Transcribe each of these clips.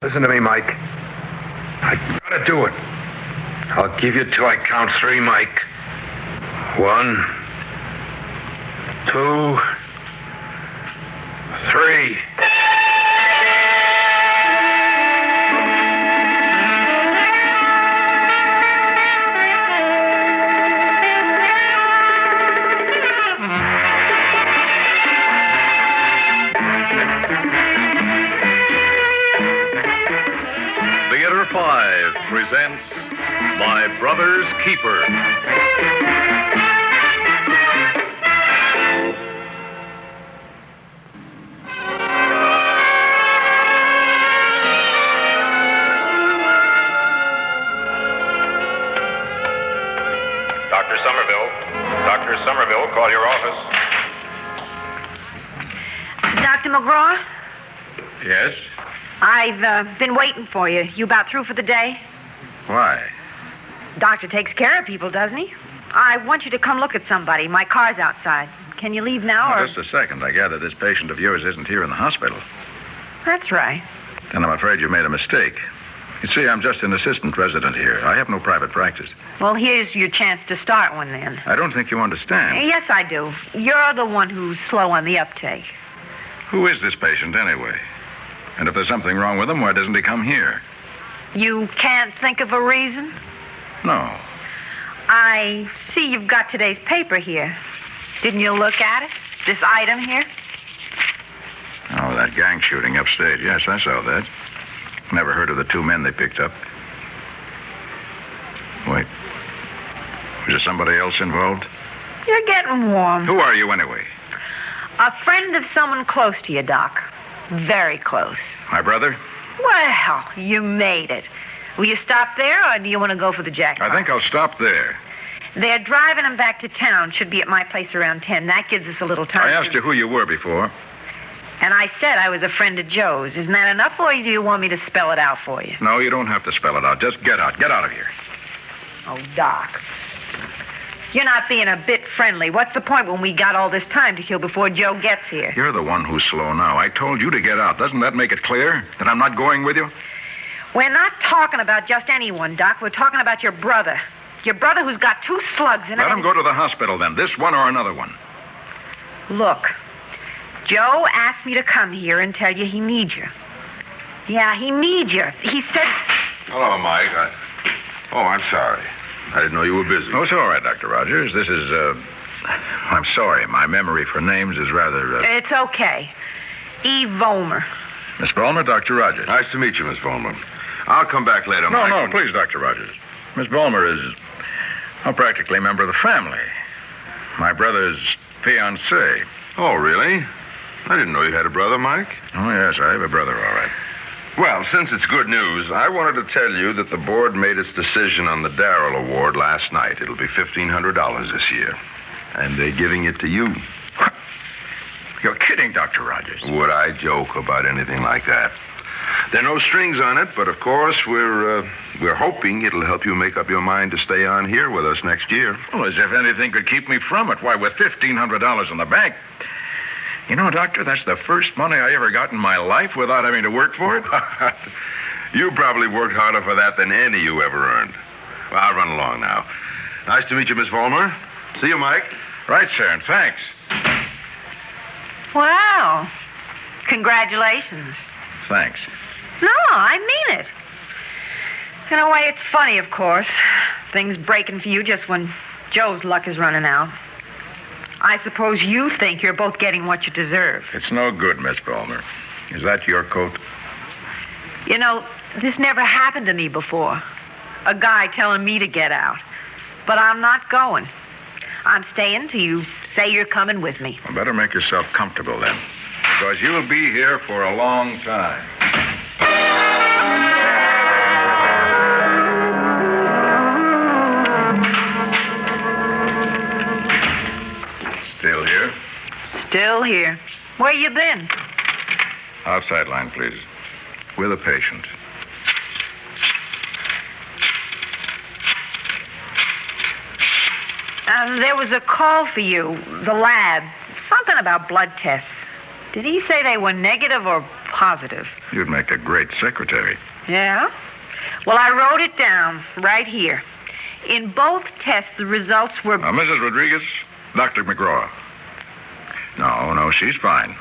Listen to me, Mike. I gotta do it. I'll give you till I count 3, Mike. 1, 2, 3. Theater 5 presents My Brother's Keeper. Dr. Somerville, call your office. Dr. McGraw? Yes? I've been waiting for you. You about through for the day? Why? Doctor takes care of people, doesn't he? I want you to come look at somebody. My car's outside. Can you leave now, or... Just a second. I gather this patient of yours isn't here in the hospital. That's right. Then I'm afraid you made a mistake. You see, I'm just an assistant resident here. I have no private practice. Well, here's your chance to start one, then. I don't think you understand. Yes, I do. You're the one who's slow on the uptake. Who is this patient, anyway? And if there's something wrong with him, why doesn't he come here? You can't think of a reason? No. I see you've got today's paper here. Didn't you look at it? This item here? Oh, that gang shooting upstate. Yes, I saw that. Never heard of the 2 men they picked up. Wait. Was there somebody else involved? You're getting warm. Who are you, anyway? A friend of someone close to you, Doc. Very close. My brother? Well, you made it. Will you stop there, or do you want to go for the jackpot? I think I'll stop there. They're driving him back to town. Should be at my place around 10. That gives us a little time. I asked you who you were before. And I said I was a friend of Joe's. Isn't that enough, or do you want me to spell it out for you? No, you don't have to spell it out. Just get out. Get out of here. Oh, Doc. You're not being a bit friendly. What's the point when we got all this time to kill before Joe gets here? You're the one who's slow now. I told you to get out. Doesn't that make it clear that I'm not going with you? We're not talking about just anyone, Doc. We're talking about your brother. Your brother who's got 2 slugs in it. Let him go to the hospital, then. This one or another one. Look, Joe asked me to come here and tell you he needs you. Yeah, he needs you. He said... Hello, Mike. I'm sorry. I didn't know you were busy. Oh, it's all right, Dr. Rogers. This is, I'm sorry. My memory for names is rather, It's okay. Eve Vollmer. Miss Vollmer, Dr. Rogers. Nice to meet you, Miss Vollmer. I'll come back later, Mike. No, please, Dr. Rogers. Miss Vollmer is, practically a member of the family. My brother's fiancée. Oh, really? I didn't know you had a brother, Mike. Oh, yes, I have a brother, all right. Well, since it's good news, I wanted to tell you that the board made its decision on the Darrell Award last night. It'll be $1,500 this year. And they're giving it to you. You're kidding, Dr. Rogers. Would I joke about anything like that? There are no strings on it, but of course, we're hoping it'll help you make up your mind to stay on here with us next year. Well, as if anything could keep me from it. Why, with $1,500 in the bank... You know, Doctor, that's the first money I ever got in my life without having to work for it. You probably worked harder for that than any you ever earned. Well, I'll run along now. Nice to meet you, Miss Vollmer. See you, Mike. Right, sir, and thanks. Wow. Congratulations. Thanks. No, I mean it. In a way, it's funny, of course. Things breaking for you just when Joe's luck is running out. I suppose you think you're both getting what you deserve. It's no good, Miss Vollmer. Is that your coat? You know, this never happened to me before. A guy telling me to get out. But I'm not going. I'm staying till you say you're coming with me. Well, better make yourself comfortable, then. Because you'll be here for a long time. Still here? Still here. Where you been? Outside line, please. With a patient. There was a call for you, the lab. Something about blood tests. Did he say they were negative or positive? You'd make a great secretary. Yeah? Well, I wrote it down right here. In both tests, the results were... Mrs. Rodriguez, Dr. McGraw. No, she's fine.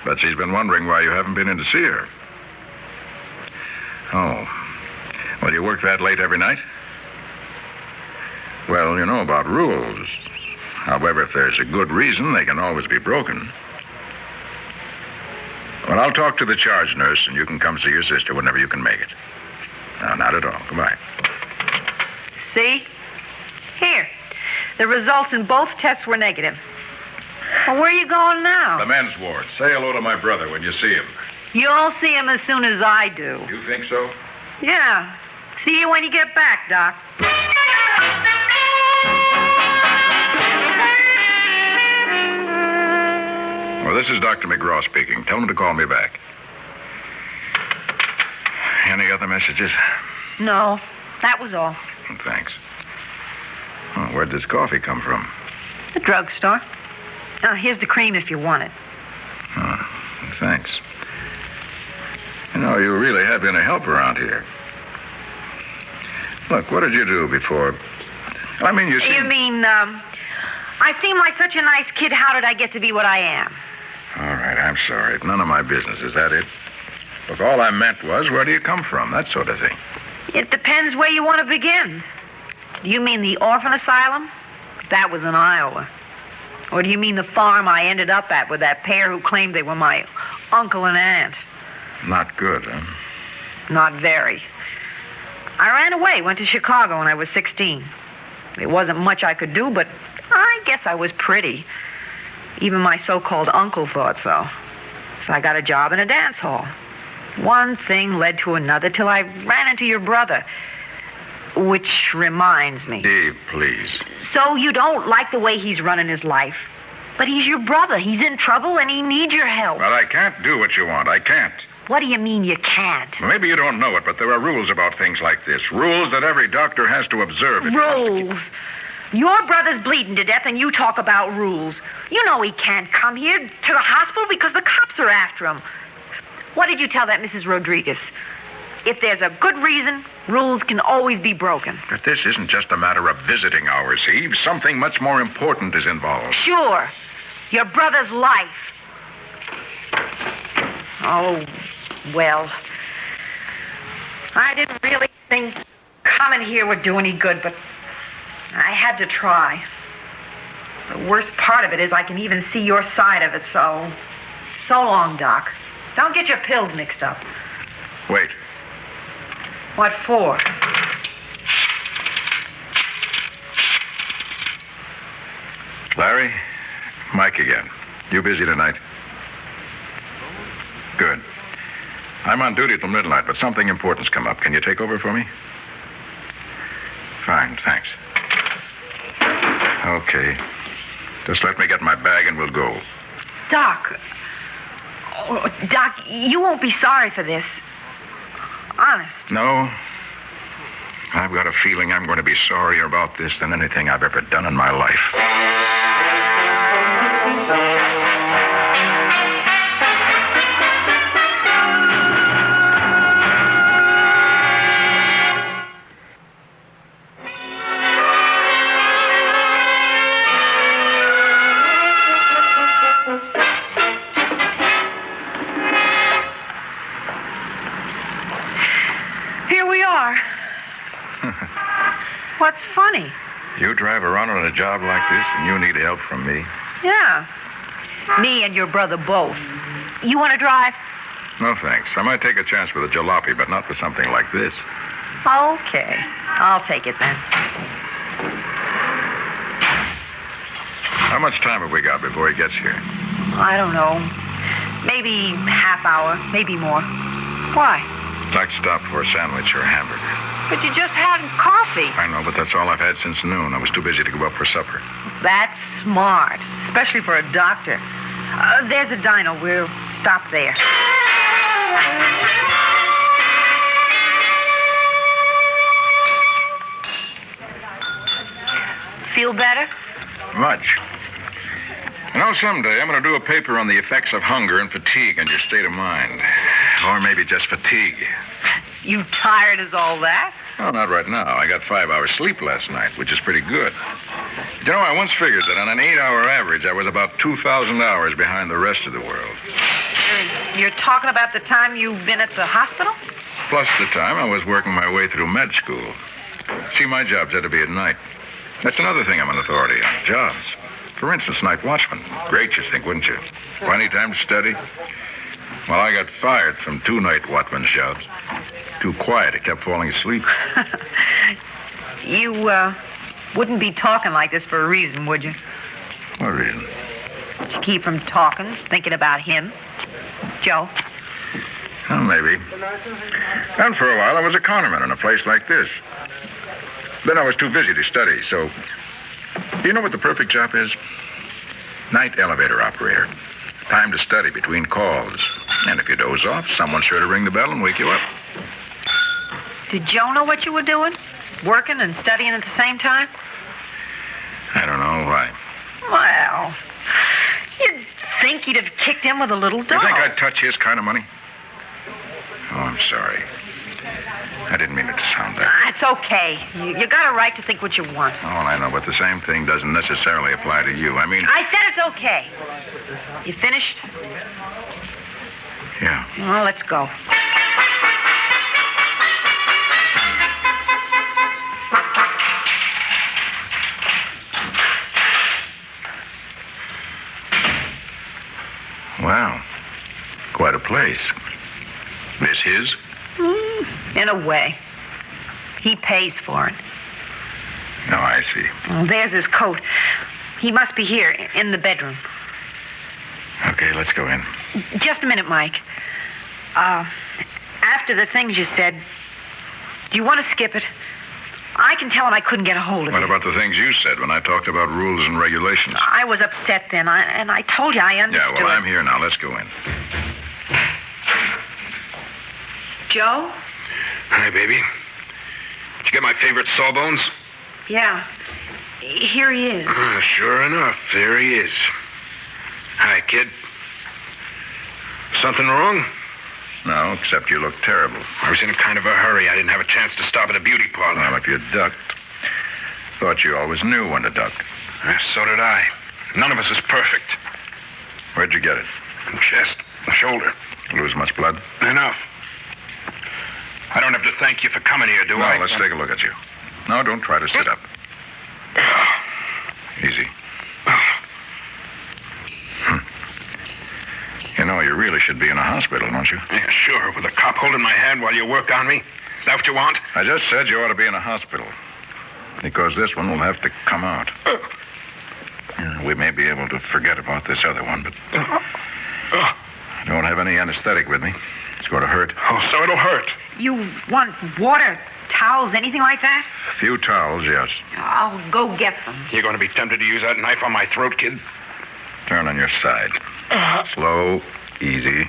But she's been wondering why you haven't been in to see her. Oh. Well, you work that late every night? Well, you know about rules. However, if there's a good reason, they can always be broken. Well, I'll talk to the charge nurse, and you can come see your sister whenever you can make it. No, not at all. Goodbye. See? Here. The results in both tests were negative. Well, where are you going now? The men's ward. Say hello to my brother when you see him. You'll see him as soon as I do. You think so? Yeah. See you when you get back, Doc. Well, this is Dr. McGraw speaking. Tell him to call me back. Any other messages? No, that was all. Thanks. Oh, where'd this coffee come from? The drugstore. Here's the cream if you want it. Oh, thanks. You know, you really have been a help around here. Look, what did you do before? I mean, you seem... You mean, I seem like such a nice kid. How did I get to be what I am? All right, I'm sorry. It's none of my business. Is that it? Look, all I meant was, where do you come from? That sort of thing. It depends where you want to begin. Do you mean the orphan asylum? That was in Iowa. Or do you mean the farm I ended up at with that pair who claimed they were my uncle and aunt? Not good, huh? Not very. I ran away, went to Chicago when I was 16. There wasn't much I could do, but I guess I was pretty. Even my so-called uncle thought so. So I got a job in a dance hall. One thing led to another till I ran into your brother. Which reminds me. Dave, please. So you don't like the way he's running his life? But he's your brother. He's in trouble and he needs your help. Well, I can't do what you want. I can't. What do you mean you can't? Maybe you don't know it, but there are rules about things like this. Rules that every doctor has to observe. Rules? Your brother's bleeding to death and you talk about rules. You know he can't come here to the hospital because the cops are after him. What did you tell that Mrs. Rodriguez? If there's a good reason, rules can always be broken. But this isn't just a matter of visiting hours, Eve. Something much more important is involved. Sure. Your brother's life. Oh, well. I didn't really think coming here would do any good, but I had to try. The worst part of it is I can even see your side of it, so long, Doc. Don't get your pills mixed up. Wait. What for? Larry, Mike again. You busy tonight? Good. I'm on duty till midnight, but something important's come up. Can you take over for me? Fine, thanks. Okay. Just let me get my bag and we'll go. Doc. Oh, Doc, you won't be sorry for this. Honest. No. I've got a feeling I'm going to be sorrier about this than anything I've ever done in my life. What's funny? You drive around on a job like this and you need help from me? Yeah. Me and your brother both. You want to drive? No, thanks. I might take a chance with a jalopy, but not for something like this. Okay. I'll take it then. How much time have we got before he gets here? I don't know. Maybe half hour, maybe more. Why? I'd like to stop for a sandwich or a hamburger. But you just had coffee. I know, but that's all I've had since noon. I was too busy to go up for supper. That's smart, especially for a doctor. There's a diner. We'll stop there. Feel better? Much. You know, someday I'm going to do a paper on the effects of hunger and fatigue on your state of mind. Or maybe just fatigue. You tired as all that? Oh, not right now. I got 5 hours sleep last night, which is pretty good. You know, I once figured that on an 8-hour average, I was about 2,000 hours behind the rest of the world. You're talking about the time you've been at the hospital? Plus the time I was working my way through med school. See, my jobs had to be at night. That's another thing I'm an authority on, jobs. For instance, night watchman. Great, you think, wouldn't you? Plenty time to study. Well, I got fired from 2 night watchman's jobs. Too quiet. I kept falling asleep. You, wouldn't be talking like this for a reason, would you? What reason? To keep from talking, thinking about him. Joe. Well, maybe. And for a while, I was a connerman in a place like this. Then I was too busy to study, so... Do you know what the perfect job is? Night elevator operator. Time to study between calls. And if you doze off, someone's sure to ring the bell and wake you up. Did Joe know what you were doing? Working and studying at the same time? I don't know why. Well, you'd think he'd have kicked in with a little dough. You think I'd touch his kind of money? Oh, I'm sorry. I didn't mean it to sound that. It's okay. You got a right to think what you want. Oh, I know, but the same thing doesn't necessarily apply to you. I mean... I said it's okay. You finished? Yeah. Well, let's go. Wow. Quite a place. This his? In a way. He pays for it. Oh, I see. Well, there's his coat. He must be here, in the bedroom. Okay, let's go in. Just a minute, Mike. After the things you said, do you want to skip it? I can tell him I couldn't get a hold of What you. about the things you said when I talked about rules and regulations? I was upset then, and I told you I understood. Yeah, well, I'm here now. Let's go in. Joe? Hi, baby. Did you get my favorite sawbones? Yeah. Here he is. Sure enough, there he is. Hi, kid. Something wrong? No, except you look terrible. I was in kind of a hurry. I didn't have a chance to stop at a beauty parlor. Well, if you ducked, thought you always knew when to duck. So did I. None of us is perfect. Where'd you get it? Chest, shoulder. Lose much blood? Enough. I don't have to thank you for coming here, do No, I? let's take a look at you. No, don't try to sit up. Easy. You know, you really should be in a hospital, don't you? Yeah, sure. With a cop holding my hand while you work on me. Is that what you want? I just said you ought to be in a hospital. Because this one will have to come out. We may be able to forget about this other one, but I don't have any anesthetic with me. It's going to hurt. Oh, so it'll hurt. You want water, towels, anything like that? A few towels, yes. I'll go get them. You're going to be tempted to use that knife on my throat, kid? Turn on your side. Slow, easy.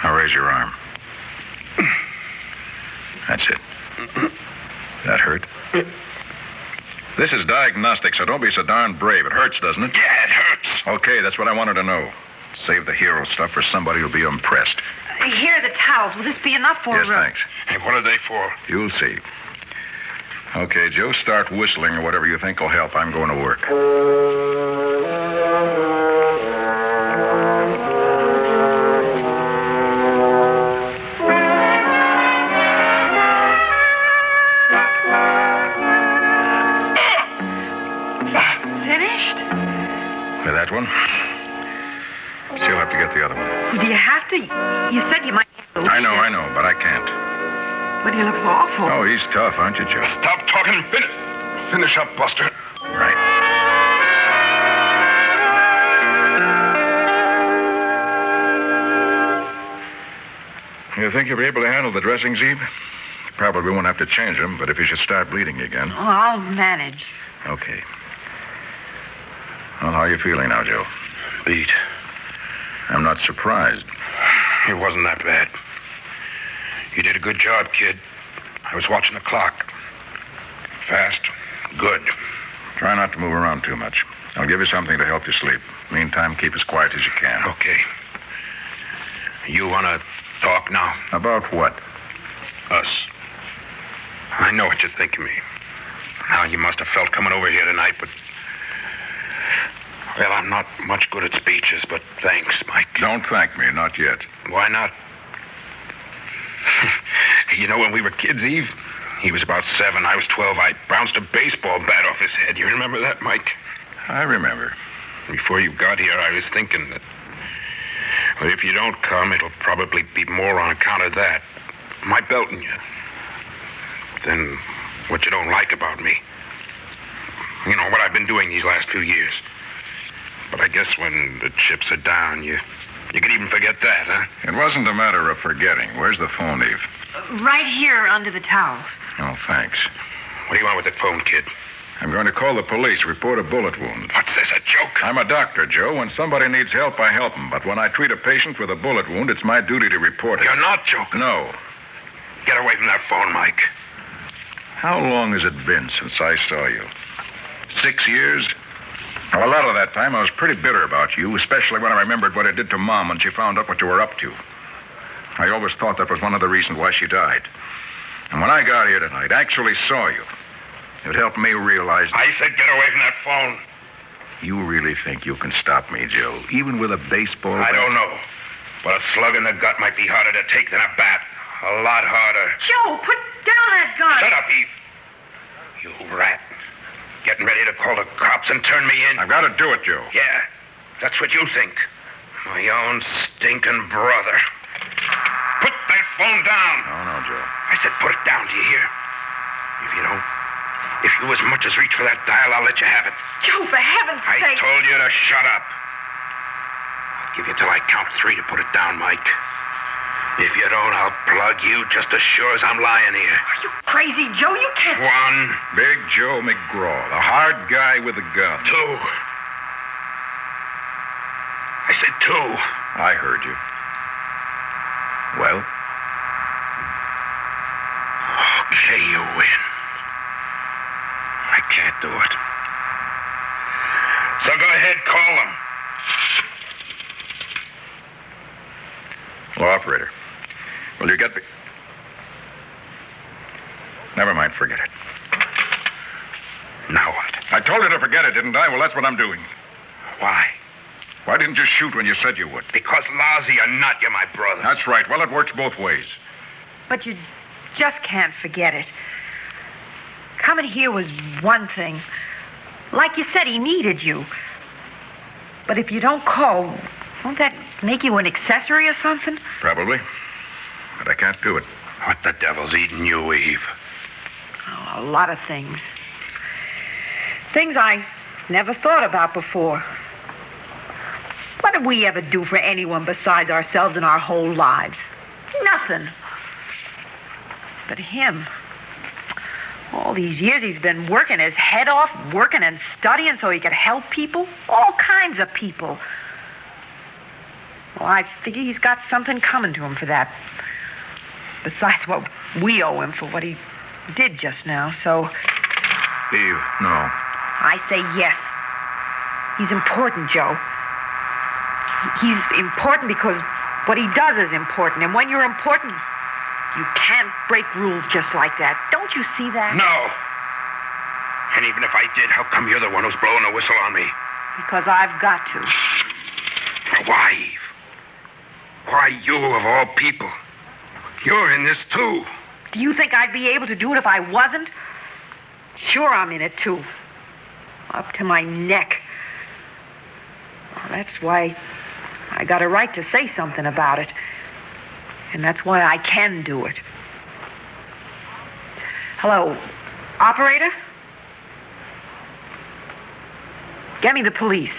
Now raise your arm. That's it. That hurt? This is diagnostic, so don't be so darn brave. It hurts, doesn't it? Yeah, it hurts. Okay, that's what I wanted to know. Save the hero stuff for somebody who'll be impressed. Here are the towels. Will this be enough for Yes, thanks. Hey, what are they for? You'll see. Okay, Joe, start whistling or whatever you think will help. I'm going to work. Finished? With that one? Still have to get the other one. Do you have to? You said you might. I know, but I can't. But he looks awful. Oh, he's tough, aren't you, Joe? Stop talking and finish. Finish up, Buster. Right. You think you'll be able to handle the dressings, Eve? Probably won't have to change them, but if you should start bleeding again. Oh, I'll manage. Okay. Well, how are you feeling now, Joe? Beat. I'm not surprised. It wasn't that bad. You did a good job, kid. I was watching the clock. Fast. Good. Try not to move around too much. I'll give you something to help you sleep. Meantime, keep as quiet as you can. Okay. You want to talk now? About what? Us. I know what you think of me. Now, you must have felt coming over here tonight, but... Well, I'm not much good at speeches, but thanks, Mike. Don't thank me, not yet. Why not? You know, when we were kids, Eve, he was about 7, I was 12. I bounced a baseball bat off his head. You remember that, Mike? I remember. Before you got here, I was thinking that... Well, if you don't come, it'll probably be more on account of that. My belting you. Than what you don't like about me. You know, what I've been doing these last few years. But I guess when the chips are down, you can even forget that, huh? It wasn't a matter of forgetting. Where's the phone, Eve? Right here under the towels. Oh, thanks. What do you want with that phone, kid? I'm going to call the police, report a bullet wound. What's this, a joke? I'm a doctor, Joe. When somebody needs help, I help them. But when I treat a patient with a bullet wound, it's my duty to report it. You're not joking. No. Get away from that phone, Mike. How long has it been since I saw you? 6 years? Well, a lot of that time I was pretty bitter about you, especially when I remembered what it did to Mom when she found out what you were up to. I always thought that was one of the reasons why she died. And when I got here tonight, actually saw you, it helped me realize... I said get away from that phone. You really think you can stop me, Joe, even with a baseball bat? I don't know. But a slug in the gut might be harder to take than a bat. A lot harder. Joe, put down that gun. Shut up, Eve. You rat. Getting ready to call the cops and turn me in? I've got to do it, Joe. Yeah, that's what you think. My own stinking brother. Put that phone down. No, Joe. I said put it down, do you hear? If you don't, if you as much as reach for that dial, I'll let you have it. Joe, for heaven's I sake. told you to shut up. I'll give you till I count 3 to put it down, Mike. If you don't, I'll plug you just as sure as I'm lying here. Are you crazy, Joe? You can't... 1. Big Joe McGraw, the hard guy with a gun. 2. I said 2. I heard you. Well? Okay, you win. I can't do it. So go ahead, call them. Well, operator, will you get me? Never mind, forget it. Now what? I told you to forget it, didn't I? Well, that's what I'm doing. Why? Why didn't you shoot when you said you would? Because lousy or not, you're my brother. That's right. Well, it works both ways. But you just can't forget it. Coming here was one thing. Like you said, he needed you. But if you don't call, won't that make you an accessory or something? Probably. But I can't do it. What the devil's eating you, Eve? Oh, a lot of things. Things I never thought about before. What did we ever do for anyone besides ourselves in our whole lives? Nothing. But him, all these years he's been working his head off, working and studying so he could help people. All kinds of people. Well, I figure he's got something coming to him for that. Besides what we owe him for what he did just now, so... Eve, no. I say yes. He's important, Joe. He's important because what he does is important. And when you're important, you can't break rules just like that. Don't you see that? No. And even if I did, how come you're the one who's blowing a whistle on me? Because I've got to. Why, Eve? Why you of all people? You're in this, too. Do you think I'd be able to do it if I wasn't? Sure, I'm in it, too. Up to my neck. Well, that's why I got a right to say something about it. And that's why I can do it. Hello, operator? Get me the police.